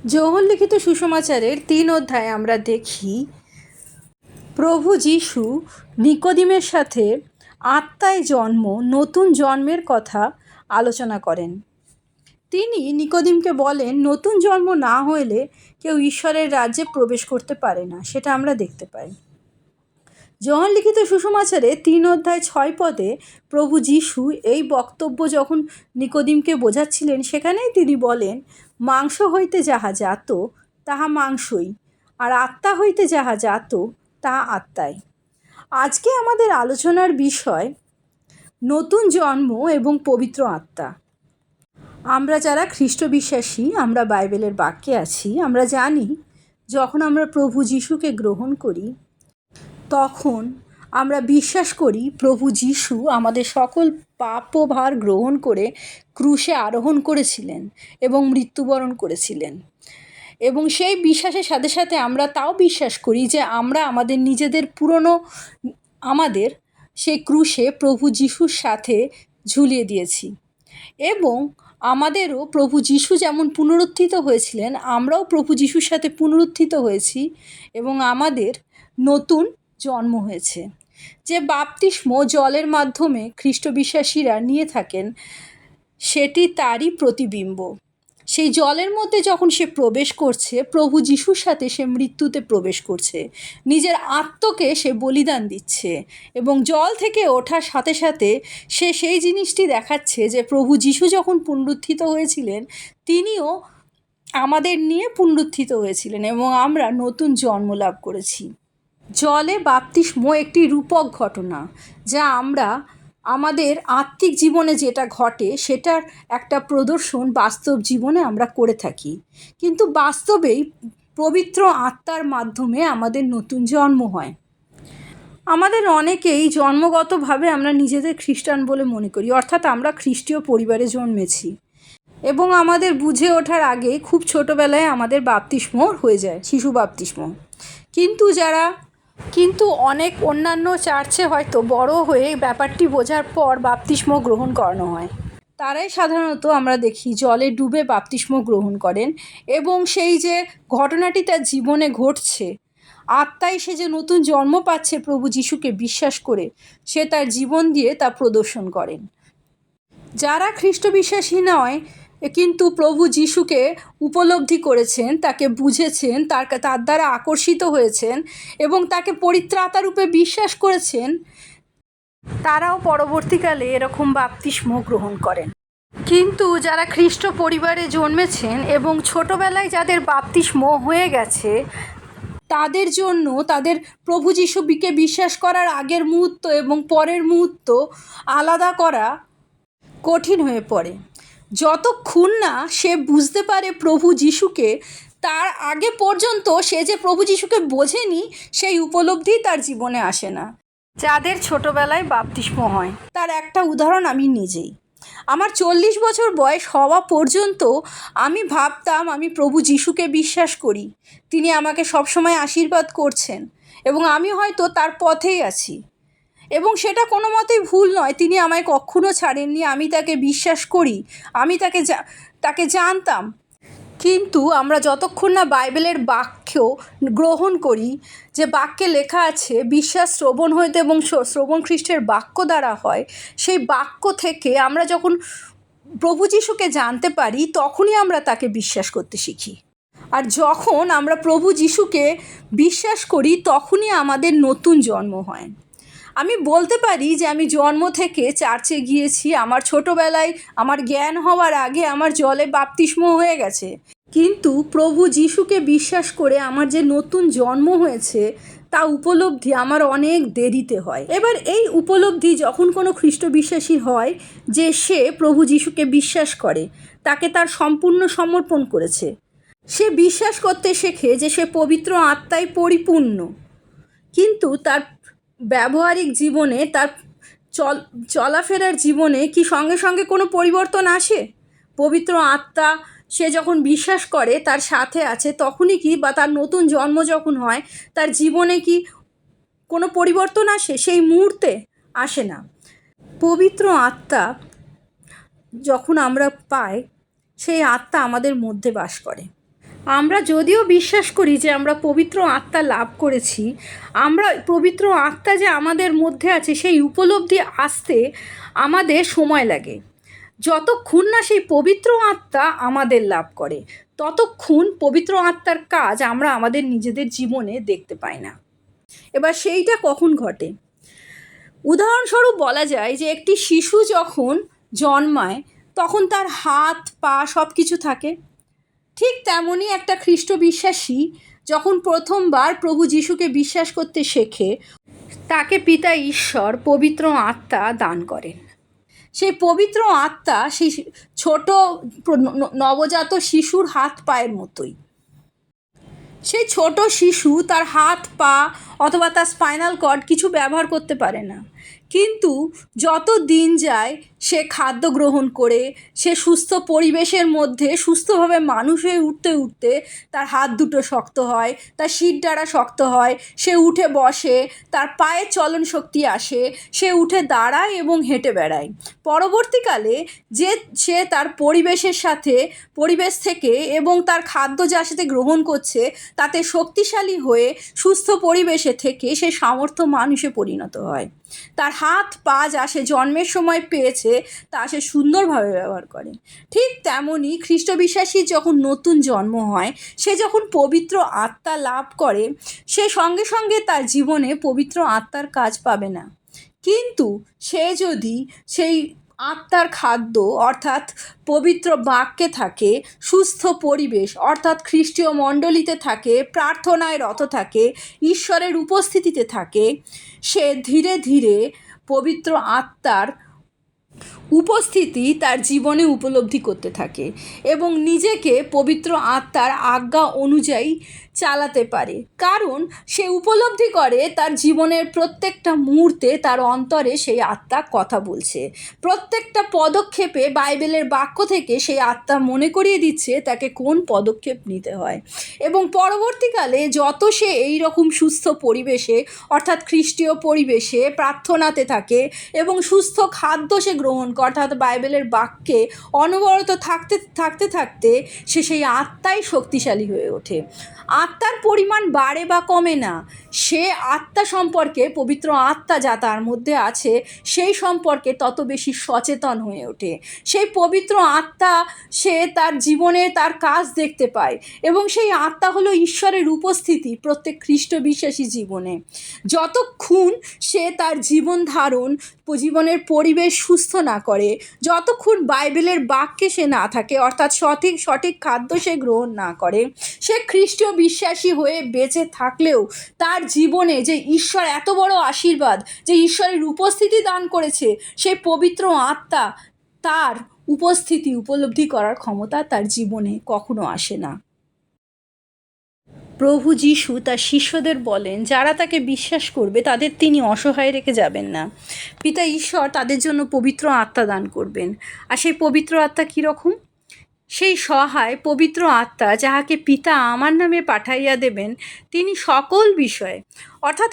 যোহন লিখিত সুসমাচারের 3 অধ্যায়ে আমরা দেখি প্রভু যীশু নিকোদিমের সাথে আত্মায় জন্ম, নতুন জন্মের কথা আলোচনা করেন। তিনি নিকোদিমকে বলেন, নতুন জন্ম না হলে কেউ ঈশ্বরের রাজ্যে প্রবেশ করতে পারে না। সেটা আমরা দেখতে পাই। যোহন লিখিত সুসমাচারে 3 অধ্যায় 6 পদে প্রভু যীশু এই বক্তব্য যখন নিকোদিমকে বোঝাচ্ছিলেন, সেখানেই তিনি বলেন, মাংস হইতে যাহা জাত তাহা মাংসই, আর আত্মা হইতে যাহা জাত তাহা আত্মাই। আজকে আমাদের আলোচনার বিষয় নতুন জন্ম এবং পবিত্র আত্মা। আমরা যারা খ্রিস্ট বিশ্বাসী, আমরা বাইবেলের বাক্যে আছি, আমরা জানি যখন আমরা প্রভু যীশুকে গ্রহণ করি তখন আমরা বিশ্বাস করি প্রভু যীশু আমাদের সকল পাপভার গ্রহণ করে ক্রুশে আরোহণ করেছিলেন এবং মৃত্যুবরণ করেছিলেন। এবং সেই বিশ্বাসের সাথে সাথে আমরা তাও বিশ্বাস করি যে আমরা আমাদের নিজেদের পুরনো আমাদের সেই ক্রুশে প্রভু যীশুর সাথে ঝুলিয়ে দিয়েছি। এবং আমাদেরও প্রভু যীশু যেমন পুনরুত্থিত হয়েছিলেন, আমরাও প্রভু যীশুর সাথে পুনরুত্থিত হয়েছি এবং আমাদের নতুন জন্ম হয়েছে। যে বাপ্তিস্ম জলের মাধ্যমে খ্রিস্ট বিশ্বাসীরা নিয়ে থাকেন, সেটি তারই প্রতিবিম্ব। সেই জলের মধ্যে যখন সে প্রবেশ করছে, প্রভু যীশুর সাথে সে মৃত্যুতে প্রবেশ করছে, নিজের আত্মকে সে বলিদান দিচ্ছে এবং জল থেকে ওঠার সাথে সাথে সে সেই জিনিসটি দেখাচ্ছে যে প্রভু যীশু যখন পুনরুত্থিত হয়েছিলেন, তিনিও আমাদের নিয়ে পুনরুত্থিত হয়েছিলেন এবং আমরা নতুন জন্ম লাভ করেছি। জলে বাপ্তিস্ম একটি রূপক ঘটনা, যা আমরা আমাদের আত্মিক জীবনে যেটা ঘটে সেটার একটা প্রদর্শন বাস্তব জীবনে আমরা করে থাকি। কিন্তু বাস্তবেই পবিত্র আত্মার মাধ্যমে আমাদের নতুন জন্ম হয়। আমাদের অনেকেই জন্মগতভাবে আমরা নিজেদের খ্রিস্টান বলে মনে করি, অর্থাৎ আমরা খ্রিস্টীয় পরিবারে জন্মেছি এবং আমাদের বুঝে ওঠার আগে খুব ছোটোবেলায় আমাদের বাপ্তিস্ম হয়ে যায়, শিশু বাপ্তিস্ম। কিন্তু অনেক অন্যান্য চার্চে হয়তো বড় হয়ে ব্যাপারটি বোঝার পর বাপ্তিস্ম গ্রহণ করানো হয়। তারাই সাধারণত আমরা দেখি জলে ডুবে বাপ্তিস্ম গ্রহণ করেন এবং সেই যে ঘটনাটি তার জীবনে ঘটছে, আত্মায় সে যে নতুন জন্ম পাচ্ছে প্রভু যীশুকে বিশ্বাস করে, সে তার জীবন দিয়ে তা প্রদর্শন করেন। যারা খ্রিস্ট বিশ্বাসী নয় কিন্তু প্রভু যীশুকে উপলব্ধি করেছেন, তাকে বুঝেছেন, তার দ্বারা আকর্ষিত হয়েছেন এবং তাকে পরিত্রাতা রূপে বিশ্বাস করেছেন, তারাও পরবর্তীকালে এরকম বাপ্তিস্ম গ্রহণ করেন। কিন্তু যারা খ্রিস্ট পরিবারে জন্মেছেন এবং ছোটোবেলায় যাদের বাপ্তিস্ম হয়ে গেছে, তাদের জন্য তাদের প্রভু যীশুকে বিশ্বাস করার আগের মুহূর্ত এবং পরের মুহূর্ত আলাদা করা কঠিন হয়ে পড়ে। যতক্ষণ না সে বুঝতে পারে প্রভু যীশুকে, তার আগে পর্যন্ত সে যে প্রভু যীশুকে বোঝেনি, সেই উপলব্ধি তার জীবনে আসে না। যাদের ছোটোবেলায় বাপ্তিস্ম হয়, তার একটা উদাহরণ আমি নিজেই। আমার 40 বছর বয়স হওয়া পর্যন্ত আমি ভাবতাম আমি প্রভু যীশুকে বিশ্বাস করি, তিনি আমাকে সবসময় আশীর্বাদ করছেন এবং আমি হয়তো তার পথেই আছি এবং সেটা কোনো মতেই ভুল নয়। তিনি আমায় কখনো ছাড়েননি, আমি তাকে বিশ্বাস করি, আমি তাকে জানতাম। কিন্তু আমরা যতক্ষণ না বাইবেলের বাক্য গ্রহণ করি, যে বাক্যে লেখা আছে বিশ্বাস শ্রবণ হইতে এবং শ্রবণ খ্রিস্টের বাক্য দ্বারা হয়, সেই বাক্য থেকে আমরা যখন প্রভু যীশুকে জানতে পারি, তখনই আমরা তাকে বিশ্বাস করতে শিখি। আর যখন আমরা প্রভু যীশুকে বিশ্বাস করি, তখনই আমাদের নতুন জন্ম হয়। আমি বলতে পারি যে আমি জন্ম থেকে চার্চে গিয়েছি, আমার ছোটোবেলায় আমার জ্ঞান হওয়ার আগে আমার জলে বাপ্তিস্ম হয়ে গেছে, কিন্তু প্রভু যীশুকে বিশ্বাস করে আমার যে নতুন জন্ম হয়েছে তা উপলব্ধি আমার অনেক দেরিতে হয়। এবার এই উপলব্ধি যখন কোনো খ্রিস্ট বিশ্বাসী হয় যে সে প্রভু যীশুকে বিশ্বাস করে, তাকে তার সম্পূর্ণ সমর্পণ করেছে, সে বিশ্বাস করতে শেখে যে সে পবিত্র আত্মায় পরিপূর্ণ, কিন্তু তার ব্যবহারিক জীবনে, তার চলাফেরার জীবনে কি সঙ্গে সঙ্গে কোনো পরিবর্তন আসে? পবিত্র আত্মা সে যখন বিশ্বাস করে তার সাথে আছে, তখনই কি, বা তার নতুন জন্ম যখন হয়, তার জীবনে কি কোনো পরিবর্তন আসে? সেই মুহূর্তে আসে না। পবিত্র আত্মা যখন আমরা পাই, সেই আত্মা আমাদের মধ্যে বাস করে। আমরা যদিও বিশ্বাস করি যে আমরা পবিত্র আত্মা লাভ করেছি, আমরা পবিত্র আত্মা যে আমাদের মধ্যে আছে সেই উপলব্ধি আসতে আমাদের সময় লাগে। যতক্ষণ না সেই পবিত্র আত্মা আমাদের লাভ করে, ততক্ষণ পবিত্র আত্মার কাজ আমরা আমাদের নিজেদের জীবনে দেখতে পাই না। এবার সেইটা কখন ঘটে? উদাহরণস্বরূপ বলা যায় যে একটি শিশু যখন জন্মায় তখন তার হাত পা সব কিছু থাকে। ঠিক তেমনই একটা খ্রিস্ট বিশ্বাসী যখন প্রথমবার প্রভু যিশুকে বিশ্বাস করতে শেখে, তাকে পিতা ঈশ্বর পবিত্র আত্মা দান করেন। সেই পবিত্র আত্মা সেই ছোট নবজাত শিশুর হাত পায়ের মতোই। সেই ছোট শিশু তার হাত পা অথবা তার স্পাইনাল কর্ড কিছু ব্যবহার করতে পারে না, কিন্তু যত দিন যায় সে খাদ্য গ্রহণ করে সে সুস্থ পরিবেশের মধ্যে সুস্থভাবে মানুষ হয়ে উঠতে উঠতে তার হাত দুটো শক্ত হয়, তার শিরদাঁড়া শক্ত হয়, সে উঠে বসে, তার পায়ের চলন শক্তি আসে, সে উঠে দাঁড়ায় এবং হেঁটে বেড়ায়। পরবর্তীকালে যে সে তার পরিবেশ থেকে এবং তার খাদ্য যার সাথে গ্রহণ করছে তাতে শক্তিশালী হয়ে সুস্থ পরিবেশে থেকে সে সামর্থ্য মানুষে পরিণত হয়। তার হাত পা যা সে জন্মের সময় পেয়েছে তা সে সুন্দরভাবে ব্যবহার করে। ঠিক তেমনই খ্রিস্ট বিশ্বাসী যখন নতুন জন্ম হয়, সে যখন পবিত্র আত্মা লাভ করে, সে সঙ্গে সঙ্গে তার জীবনে পবিত্র আত্মার কাজ পাবে না। কিন্তু সে যদি সেই আত্মার খাদ্য অর্থাৎ পবিত্র বাক্যে থাকে, সুস্থ পরিবেশ অর্থাৎ খ্রিস্টীয় মণ্ডলীতে থাকে, প্রার্থনায় রত থাকে, ঈশ্বরের উপস্থিতিতে থাকে, সে ধীরে ধীরে পবিত্র আত্মার উপস্থিতি তার জীবনে উপলব্ধি করতে থাকে এবং নিজেকে পবিত্র আত্মার আজ্ঞা অনুযায়ী চালাতে পারে, কারণ সে উপলব্ধি করে তার জীবনের প্রত্যেকটা মুহূর্তে তার অন্তরে সেই আত্মা কথা বলছে। প্রত্যেকটা পদক্ষেপে বাইবেলের বাক্য থেকে সেই আত্মা মনে করিয়ে দিচ্ছে তাকে কোন পদক্ষেপ নিতে হয়। এবং পরবর্তীকালে যত সে এই রকম সুস্থ পরিবেশে অর্থাৎ খ্রিস্টীয় পরিবেশে প্রার্থনাতে থাকে এবং সুস্থ খাদ্য সে গ্রহণ করে অর্থাৎ বাইবেলের বাক্যে অনবরত থাকতে থাকতে সে সেই আত্মাই শক্তিশালী হয়ে ওঠে। আত্মার পরিমাণ বাড়ে বা কমে না, সে আত্মা সম্পর্কে পবিত্র আত্মা যা তার মধ্যে আছে সেই সম্পর্কে তত বেশি সচেতন হয়ে ওঠে। সেই পবিত্র আত্মা সে তার জীবনে তার কাজ দেখতে পায় এবং সেই আত্মা হলো ঈশ্বরের উপস্থিতি প্রত্যেক খ্রিস্ট বিশ্বাসী জীবনে। যতক্ষণ সে তার জীবনের পরিবেশ সুস্থ না করে, যতক্ষণ বাইবেলের বাক্যে সে না থাকে অর্থাৎ সঠিক খাদ্য সে গ্রহণ না করে, সে খ্রিস্টীয় বিশ্বাসী হয়ে বেঁচে থাকলেও তার জীবনে যে ঈশ্বর এত বড় আশীর্বাদ, যে ঈশ্বরের উপস্থিতি দান করেছে, সেই পবিত্র আত্মা তার উপস্থিতি উপলব্ধি করার ক্ষমতা তার জীবনে কখনো আসে না। প্রভু যিশু তার শিষ্যদের বলেন, যারা তাকে বিশ্বাস করবে তাদের তিনি অসহায় রেখে যাবেন না। পিতা ঈশ্বর তাদের জন্য পবিত্র আত্মা দান করবেন। আর সেই পবিত্র আত্মা কীরকম? সেই সহায় পবিত্র আত্মা যাহাকে পিতা আমার নামে পাঠাইয়া দেবেন, তিনি সকল বিষয়ে অর্থাৎ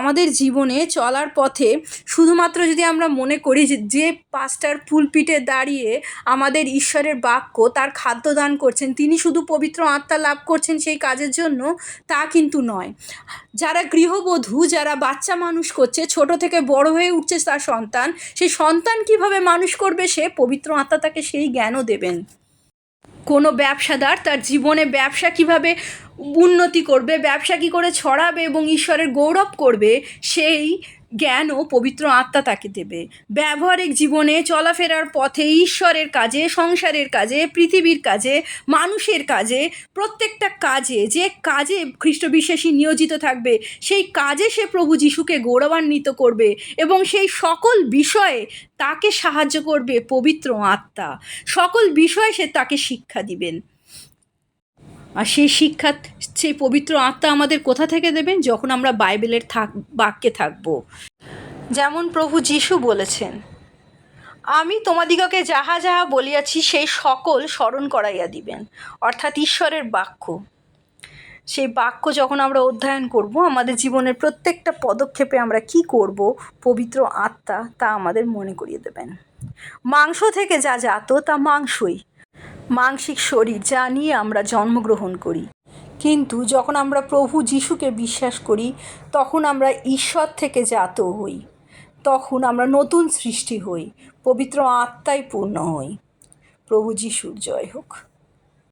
আমাদের জীবনে চলার পথে শুধুমাত্র যদি আমরা মনে করি যে পাস্টার পুলপিটে দাঁড়িয়ে আমাদের ঈশ্বরের বাক্য তার খাদ্য দান করছেন, তিনি শুধু পবিত্র আত্মা লাভ করছেন সেই কাজের জন্য, তা কিন্তু নয়। যারা গৃহবধূ, যারা বাচ্চা মানুষ করছে, ছোট থেকে বড় হয়ে উঠছে তার সন্তান, সেই সন্তান কিভাবে মানুষ করবে, সে পবিত্র আত্মা তাকে সেই জ্ঞানও দেবেন। কোনো ব্যবসাদার তার জীবনে ব্যবসা কিভাবে উন্নতি করবে, ব্যবসা কী করে ছড়াবে এবং ঈশ্বরের গৌরব করবে, সেই জ্ঞানও পবিত্র আত্মা তাকে দেবে। ব্যবহারিক জীবনে চলাফেরার পথে ঈশ্বরের কাজে, সংসারের কাজে, পৃথিবীর কাজে, মানুষের কাজে, প্রত্যেকটা কাজে যে কাজে খ্রিস্ট বিশ্বাসী নিয়োজিত থাকবে, সেই কাজে সে প্রভু যিশুকে গৌরবান্বিত করবে এবং সেই সকল বিষয়ে তাকে সাহায্য করবে পবিত্র আত্মা। সকল বিষয়ে সে তাকে শিক্ষা দিবেন। আর সেই পবিত্র আত্মা আমাদের কোথা থেকে দেবেন? যখন আমরা বাইবেলের বাক্যে থাকব। যেমন প্রভু যিশু বলেছেন, আমি তোমাদিগকে যাহা যাহা বলিয়াছি সেই সকল স্মরণ করাইয়া দিবেন, অর্থাৎ ঈশ্বরের বাক্য। সেই বাক্য যখন আমরা অধ্যয়ন করব, আমাদের জীবনের প্রত্যেকটা পদক্ষেপে আমরা কি করব, পবিত্র আত্মা তা আমাদের মনে করিয়ে দেবেন। মাংস থেকে যা জাত তা মাংসই, মাংসিক শরীর যা নিয়ে আমরা জন্মগ্রহণ করি। কিন্তু যখন আমরা প্রভু যিশুকে বিশ্বাস করি তখন আমরা ঈশ্বর থেকে জাত হই, তখন আমরা নতুন সৃষ্টি হই, পবিত্র আত্মায় পূর্ণ হই। প্রভু যিশুর জয় হোক।